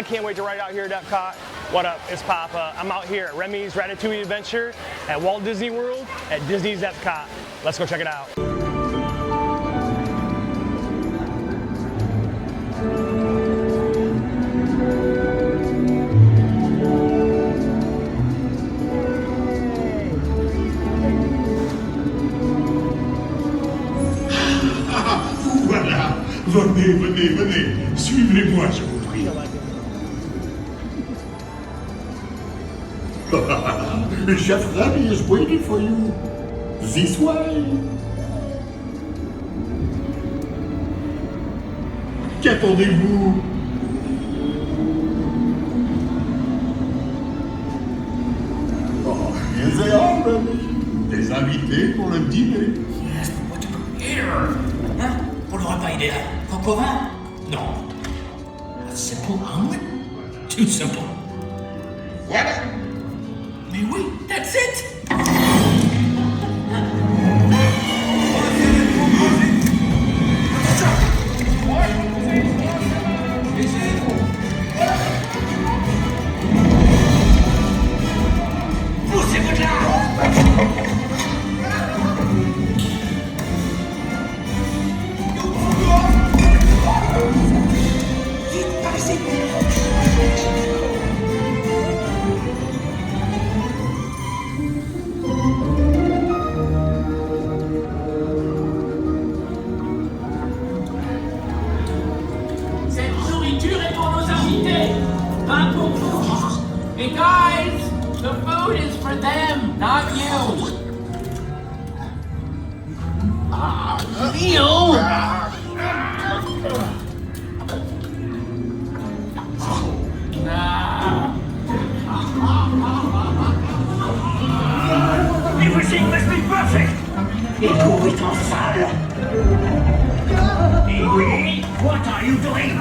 I can't wait to ride out here at EPCOT. What up, it's Papa. I'm out here at Remy's Ratatouille Adventure at Walt Disney World at Disney's EPCOT. Let's go check it out. Voilà, venez, venez, venez, suivez-moi, je vous prie. Chef Remy is waiting for you. This way. Qu'attendez-vous? Oh, here they are, Remy. Des invités pour le dîner. Yes, but what to prepare? Hein? Pour le repas idéal. Coq au vin? Non. A simple omelet? Too simple. Voilà. Mais oui, that's it! Poussez-vous de là! Vite, par ici! Cette nourriture est pour nos invités, pas pour vous. Hey guys, the food is for them, not you. Neil! Everything must be perfect. Et tout est en salle. Et oui, what are you doing?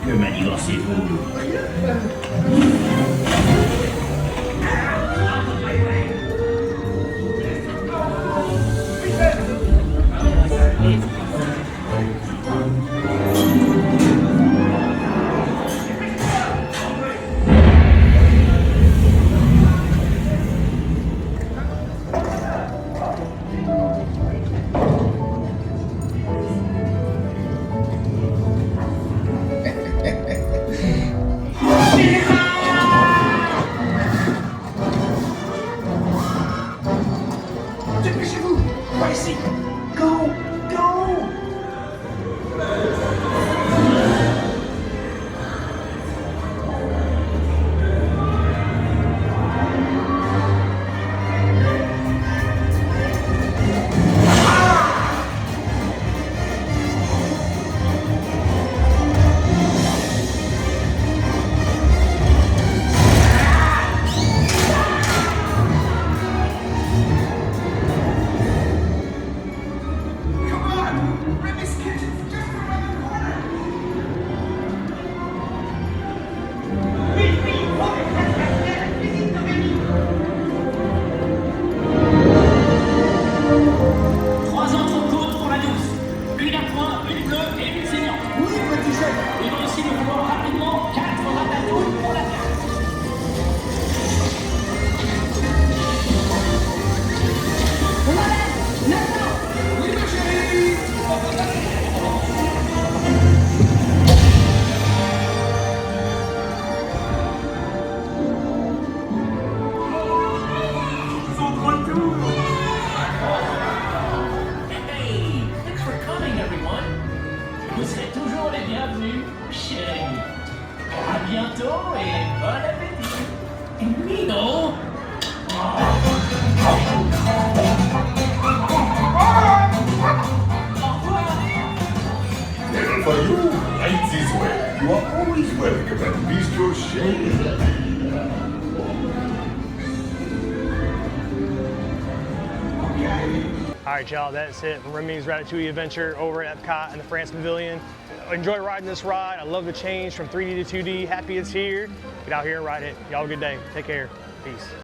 Que manigancez-vous? Dépêchez-vous! Par ici! Go! Go! Vous serez toujours les bienvenus, chérie. À bientôt et bon appétit. Et Nino. And for you, right this way. You are always welcome at Bistro Chez. All right, y'all, that's it from Remy's Ratatouille Adventure over at EPCOT in the France Pavilion. Enjoy riding this ride. I love the change from 3D to 2D. Happy it's here. Get out here and ride it. Y'all have a good day. Take care. Peace.